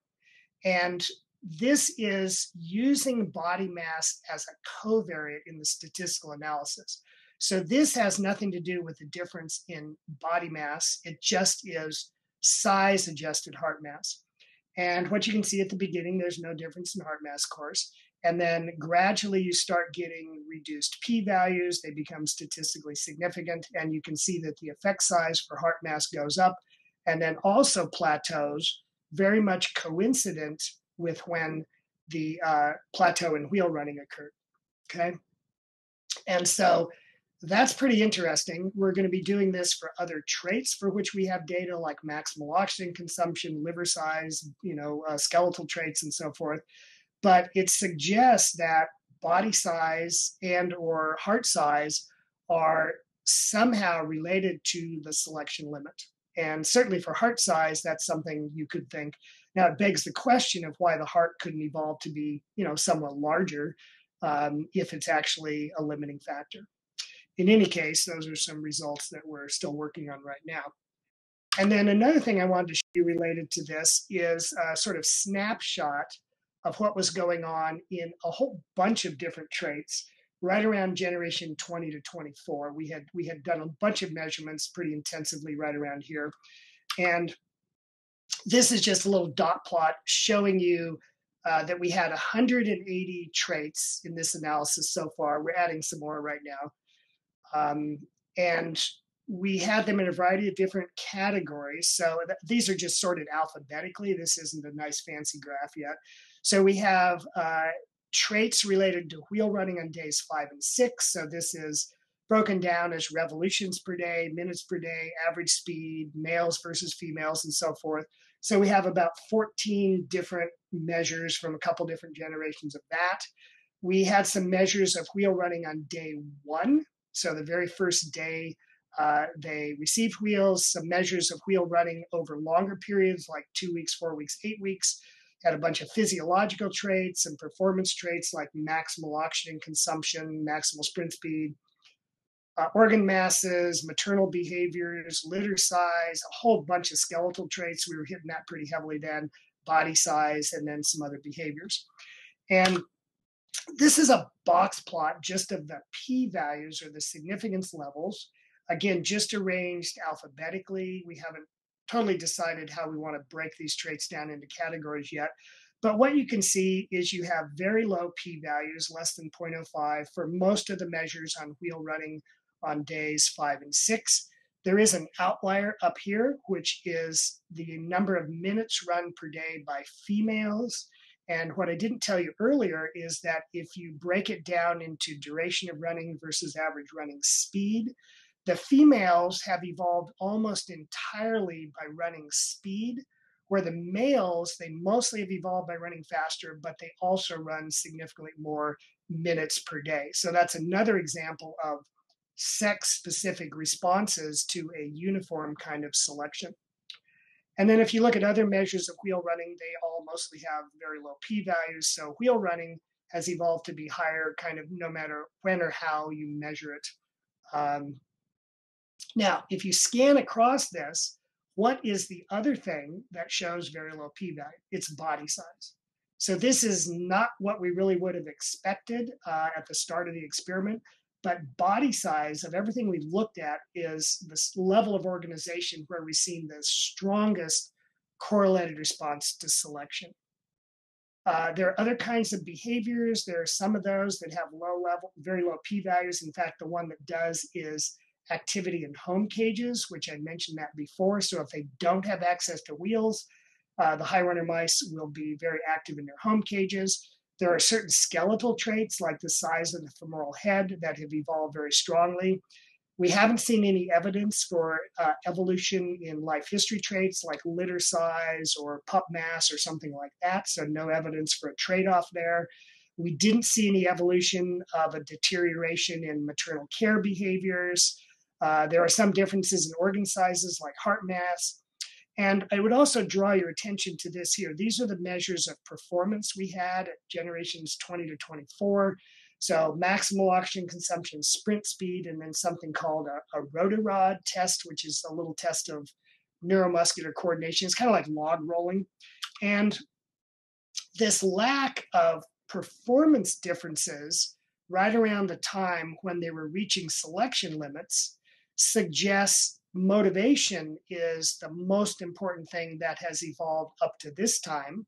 And this is using body mass as a covariate in the statistical analysis. So this has nothing to do with the difference in body mass. It just is size adjusted heart mass. And what you can see at the beginning, there's no difference in heart mass, of course. And then gradually you start getting reduced p-values. They become statistically significant. And you can see that the effect size for heart mass goes up and then also plateaus, very much coincident with when the plateau in wheel running occurred. Okay. And so that's pretty interesting. We're going to be doing this for other traits for which we have data, like maximal oxygen consumption, liver size, skeletal traits, and so forth. But it suggests that body size and or heart size are somehow related to the selection limit. And certainly for heart size, that's something you could think. Now it begs the question of why the heart couldn't evolve to be, somewhat larger if it's actually a limiting factor. In any case, those are some results that we're still working on right now. And then another thing I wanted to show you related to this is a sort of snapshot of what was going on in a whole bunch of different traits right around generation 20 to 24. We had done a bunch of measurements pretty intensively right around here. And this is just a little dot plot showing you that we had 180 traits in this analysis so far. We're adding some more right now. And we had them in a variety of different categories. So these are just sorted alphabetically. This isn't a nice fancy graph yet. So we have traits related to wheel running on days 5 and 6. So this is broken down as revolutions per day, minutes per day, average speed, males versus females, and so forth. So we have about 14 different measures from a couple different generations of that. We had some measures of wheel running on day 1. So the very first day they received wheels, some measures of wheel running over longer periods, like 2 weeks, 4 weeks, 8 weeks. Had a bunch of physiological traits and performance traits like maximal oxygen consumption, maximal sprint speed, organ masses, maternal behaviors, litter size, a whole bunch of skeletal traits. We were hitting that pretty heavily then, body size, and then some other behaviors. And this is a box plot just of the p-values, or the significance levels. Again, just arranged alphabetically. We haven't totally decided how we want to break these traits down into categories yet. But what you can see is you have very low p-values, less than 0.05, for most of the measures on wheel running on days 5 and 6. There is an outlier up here, which is the number of minutes run per day by females. And what I didn't tell you earlier is that if you break it down into duration of running versus average running speed, the females have evolved almost entirely by running speed, where the males, they mostly have evolved by running faster, but they also run significantly more minutes per day. So that's another example of sex-specific responses to a uniform kind of selection. And then if you look at other measures of wheel running, they all mostly have very low p-values. So wheel running has evolved to be higher kind of no matter when or how you measure it. Now, if you scan across this, what is the other thing that shows very low p-value? It's body size. So this is not what we really would have expected at the start of the experiment, but body size of everything we've looked at is this level of organization where we've seen the strongest correlated response to selection. There are other kinds of behaviors. There are some of those that have very low p-values. In fact, the one that does is activity in home cages, which I mentioned that before. So if they don't have access to wheels, the high runner mice will be very active in their home cages. There are certain skeletal traits like the size of the femoral head that have evolved very strongly. We haven't seen any evidence for evolution in life history traits like litter size or pup mass or something like that. So no evidence for a trade-off there. We didn't see any evolution of a deterioration in maternal care behaviors. There are some differences in organ sizes like heart mass. And I would also draw your attention to this here. These are the measures of performance we had at generations 20 to 24. So maximal oxygen consumption, sprint speed, and then something called a rotarod test, which is a little test of neuromuscular coordination. It's kind of like log rolling. And this lack of performance differences right around the time when they were reaching selection limits suggests motivation is the most important thing that has evolved up to this time.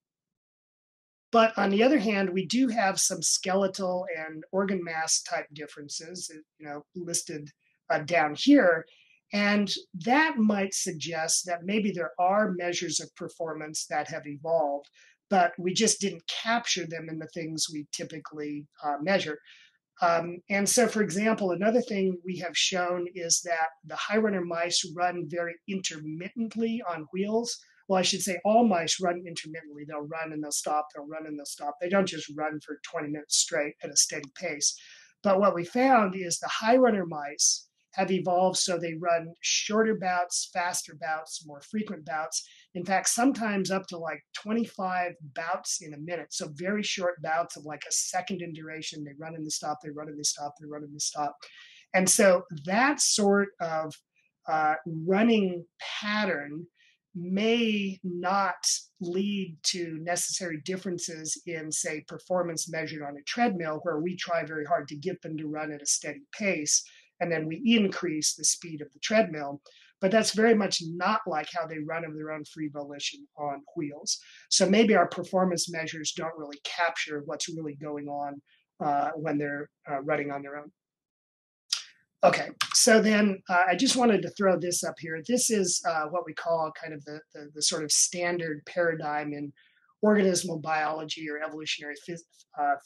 But on the other hand, we do have some skeletal and organ mass type differences, listed down here. And that might suggest that maybe there are measures of performance that have evolved, but we just didn't capture them in the things we typically measure. And so, for example, another thing we have shown is that the high runner mice run very intermittently on wheels. Well, I should say all mice run intermittently. They'll run and they'll stop, they'll run and they'll stop. They don't just run for 20 minutes straight at a steady pace. But what we found is the high runner mice have evolved so they run shorter bouts, faster bouts, more frequent bouts. In fact, sometimes up to like 25 bouts in a minute. So very short bouts of like a second in duration. They run and they stop, they run and they stop, they run and they stop. And so that sort of running pattern may not lead to necessary differences in, say, performance measured on a treadmill, where we try very hard to get them to run at a steady pace, and then we increase the speed of the treadmill. But that's very much not like how they run of their own free volition on wheels. So maybe our performance measures don't really capture what's really going on when they're running on their own. Okay, so then I just wanted to throw this up here. This is what we call kind of the sort of standard paradigm in organismal biology or evolutionary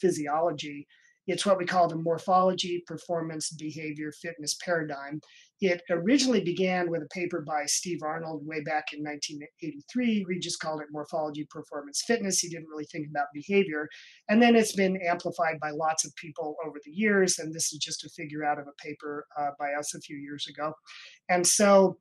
physiology. It's what we call the morphology, performance, behavior, fitness paradigm. It originally began with a paper by Steve Arnold way back in 1983. We just called it morphology, performance, fitness. He didn't really think about behavior. And then it's been amplified by lots of people over the years. And this is just a figure out of a paper by us a few years ago. And so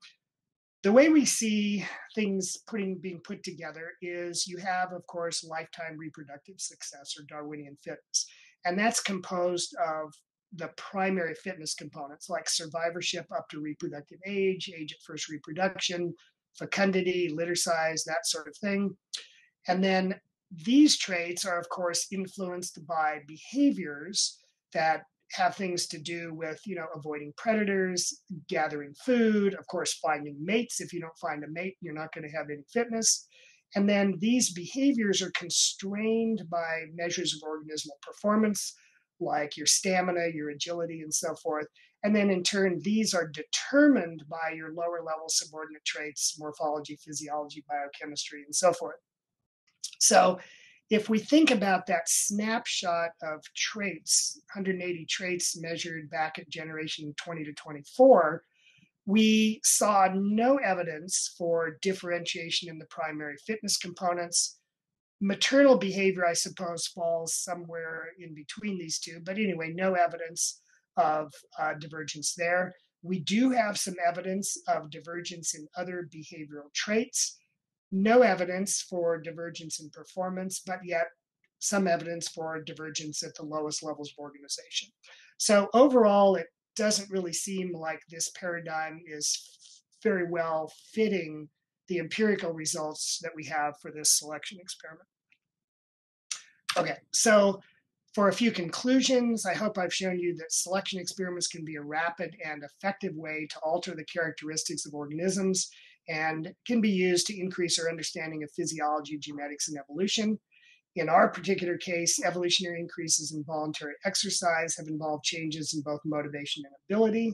the way we see things being put together is you have, of course, lifetime reproductive success or Darwinian fitness. And that's composed of the primary fitness components like survivorship up to reproductive age at first reproduction, fecundity, litter size, that sort of thing. And then these traits are, of course, influenced by behaviors that have things to do with, avoiding predators, gathering food, of course, finding mates. If you don't find a mate, you're not going to have any fitness. And then these behaviors are constrained by measures of organismal performance, like your stamina, your agility, and so forth. And then in turn, these are determined by your lower level subordinate traits, morphology, physiology, biochemistry, and so forth. So if we think about that snapshot of traits, 180 traits measured back at generation 20 to 24, we saw no evidence for differentiation in the primary fitness components. Maternal behavior, I suppose, falls somewhere in between these two. But anyway, no evidence of divergence there. We do have some evidence of divergence in other behavioral traits. No evidence for divergence in performance, but yet some evidence for divergence at the lowest levels of organization. So overall, it doesn't really seem like this paradigm is very well fitting the empirical results that we have for this selection experiment. Okay, so for a few conclusions, I hope I've shown you that selection experiments can be a rapid and effective way to alter the characteristics of organisms and can be used to increase our understanding of physiology, genetics, and evolution. In our particular case, evolutionary increases in voluntary exercise have involved changes in both motivation and ability.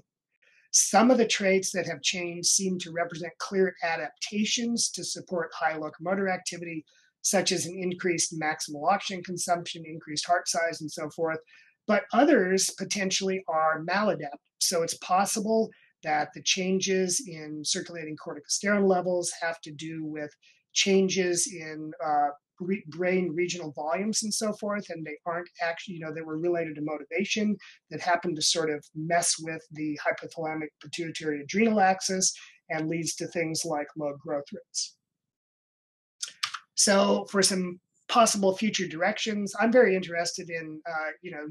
Some of the traits that have changed seem to represent clear adaptations to support high locomotor activity, such as an increased maximal oxygen consumption, increased heart size, and so forth. But others potentially are maladaptive. So it's possible that the changes in circulating corticosterone levels have to do with changes in brain regional volumes and so forth, and they aren't actually, they were related to motivation that happened to sort of mess with the hypothalamic pituitary adrenal axis and leads to things like low growth rates. So for some possible future directions, I'm very interested in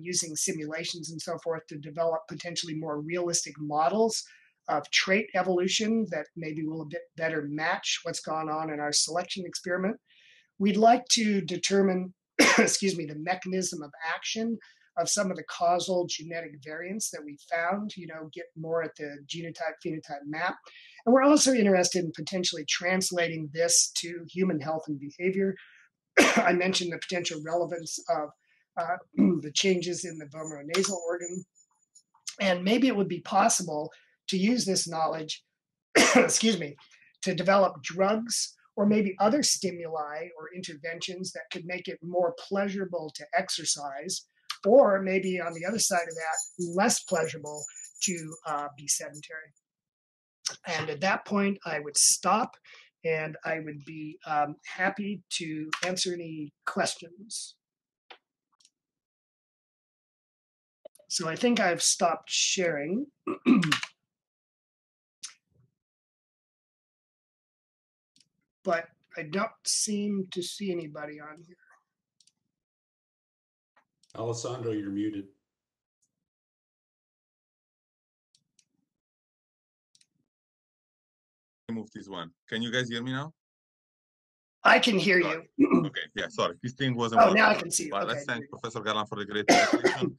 using simulations and so forth to develop potentially more realistic models of trait evolution that maybe will a bit better match what's gone on in our selection experiment. We'd like to determine, the mechanism of action of some of the causal genetic variants that we found, get more at the genotype-phenotype map. And we're also interested in potentially translating this to human health and behavior. I mentioned the potential relevance of the changes in the vomeronasal organ. And maybe it would be possible to use this knowledge, to develop drugs or maybe other stimuli or interventions that could make it more pleasurable to exercise, or maybe on the other side of that, less pleasurable to be sedentary. And at that point, I would stop and I would be happy to answer any questions. So I think I've stopped sharing. But I don't seem to see anybody on here. Alessandro, you're muted. Move this one. Can you guys hear me now? I can hear you. Okay, yeah, sorry. This thing wasn't Oh, working. now I can see you. But Okay. let's thank Professor Garland for the great presentation.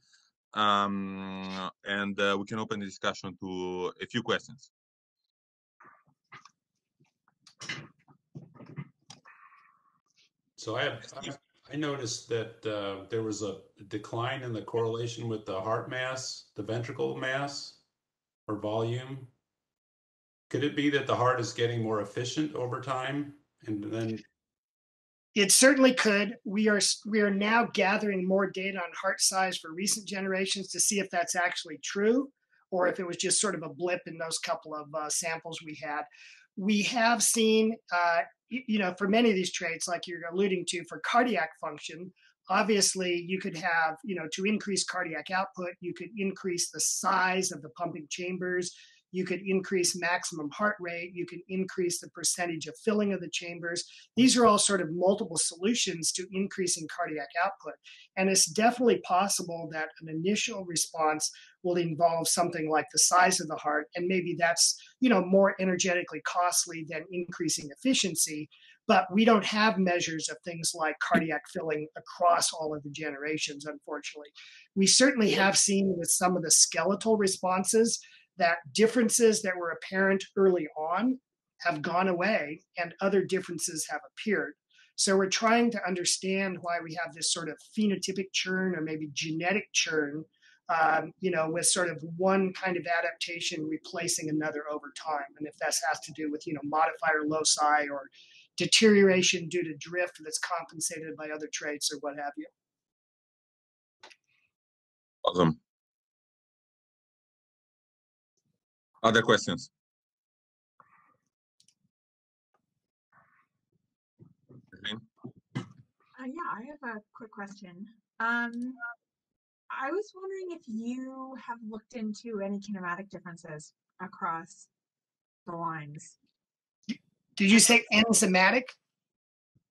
And we can open the discussion to a few questions. So I noticed that there was a decline in the correlation with the heart mass, the ventricle mass, or volume. Could it be that the heart is getting more efficient over time, and then? It certainly could. We are now gathering more data on heart size for recent generations to see if that's actually true, or if it was just sort of a blip in those couple of samples we had. We have seen, for many of these traits, like you're alluding to, for cardiac function, obviously you could have, to increase cardiac output, you could increase the size of the pumping chambers, you could increase maximum heart rate, you can increase the percentage of filling of the chambers. These are all sort of multiple solutions to increasing cardiac output. And it's definitely possible that an initial response will involve something like the size of the heart, and maybe that's, more energetically costly than increasing efficiency. But we don't have measures of things like cardiac filling across all of the generations, unfortunately. We certainly have seen with some of the skeletal responses that differences that were apparent early on have gone away and other differences have appeared. So we're trying to understand why we have this sort of phenotypic churn or maybe genetic churn, with sort of one kind of adaptation replacing another over time. And if that has to do with, modifier loci or deterioration due to drift that's compensated by other traits or what have you. Awesome. Other questions? Yeah, I have a quick question. I was wondering if you have looked into any kinematic differences across the lines. Did you say enzymatic?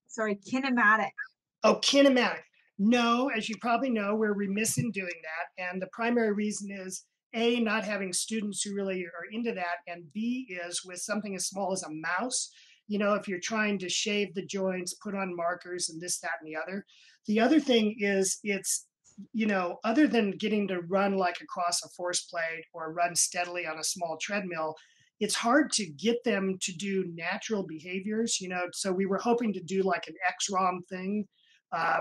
Sorry, kinematic. Oh, kinematic. No, as you probably know, we're remiss in doing that. And the primary reason is A, not having students who really are into that, and B is with something as small as a mouse, if you're trying to shave the joints, put on markers and this, that, and the other. The other thing is it's, other than getting to run like across a force plate or run steadily on a small treadmill, it's hard to get them to do natural behaviors, so we were hoping to do like an XROM thing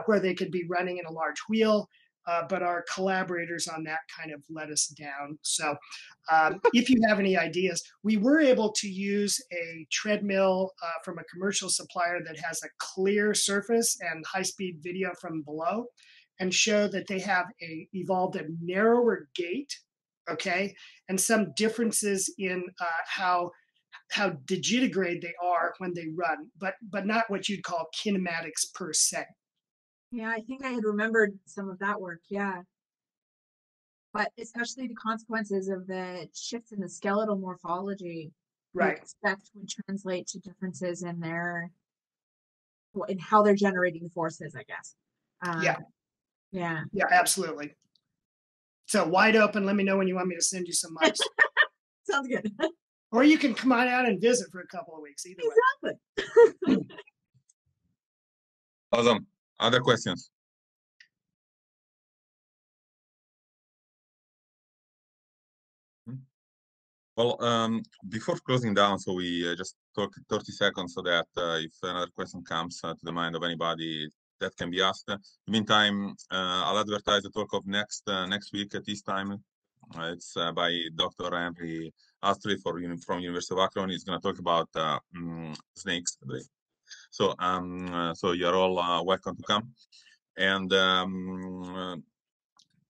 where they could be running in a large wheel, but our collaborators on that kind of let us down. So if you have any ideas, we were able to use a treadmill from a commercial supplier that has a clear surface and high-speed video from below and show that they have evolved a narrower gait, okay, and some differences in how digitigrade they are when they run, but not what you'd call kinematics per se. Yeah, I think I had remembered some of that work, yeah. But especially the consequences of the shifts in the skeletal morphology, right, you expect would translate to differences in how they're generating forces, I guess. Yeah, absolutely. So wide open. Let me know when you want me to send you some mice. Sounds good. Or you can come on out and visit for a couple of weeks. Either way. Awesome. Other questions? Well, before closing down, so we just talk 30 seconds so that if another question comes to the mind of anybody, that can be asked. In the meantime, I'll advertise the talk of next week at this time. It's by Dr. Henry Astrid from University of Akron. He's going to talk about snakes. So, so you're all welcome to come. And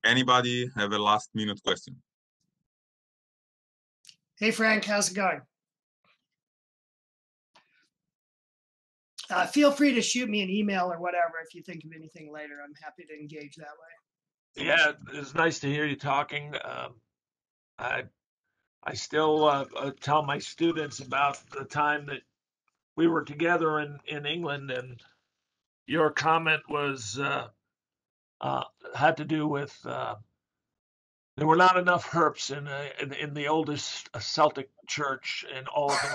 anybody have a last-minute question? Hey, Frank, how's it going? Feel free to shoot me an email or whatever if you think of anything later. I'm happy to engage that way. Yeah, it's nice to hear you talking. I still tell my students about the time that we were together in England, and your comment was had to do with there were not enough herps in the oldest Celtic church in all of them.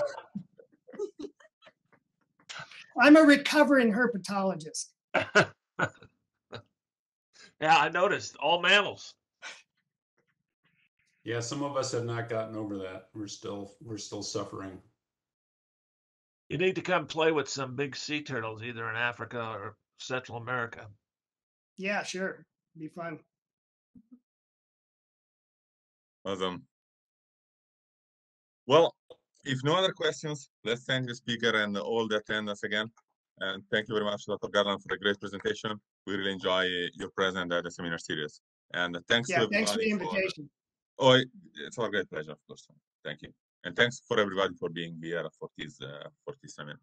I'm a recovering herpetologist. Yeah, I noticed all mammals. Yeah, some of us have not gotten over that. We're still suffering. You need to come play with some big sea turtles, either in Africa or Central America. Yeah, sure. It'd be fun. Awesome. Well, if no other questions, let's thank the speaker and all the attendants again. And thank you very much, Dr. Garland, for a great presentation. We really enjoy your presence at the seminar series. And thanks to everybody. Thanks for the invitation. It's our great pleasure, of course. Thank you. And thanks for everybody for being here for this seminar.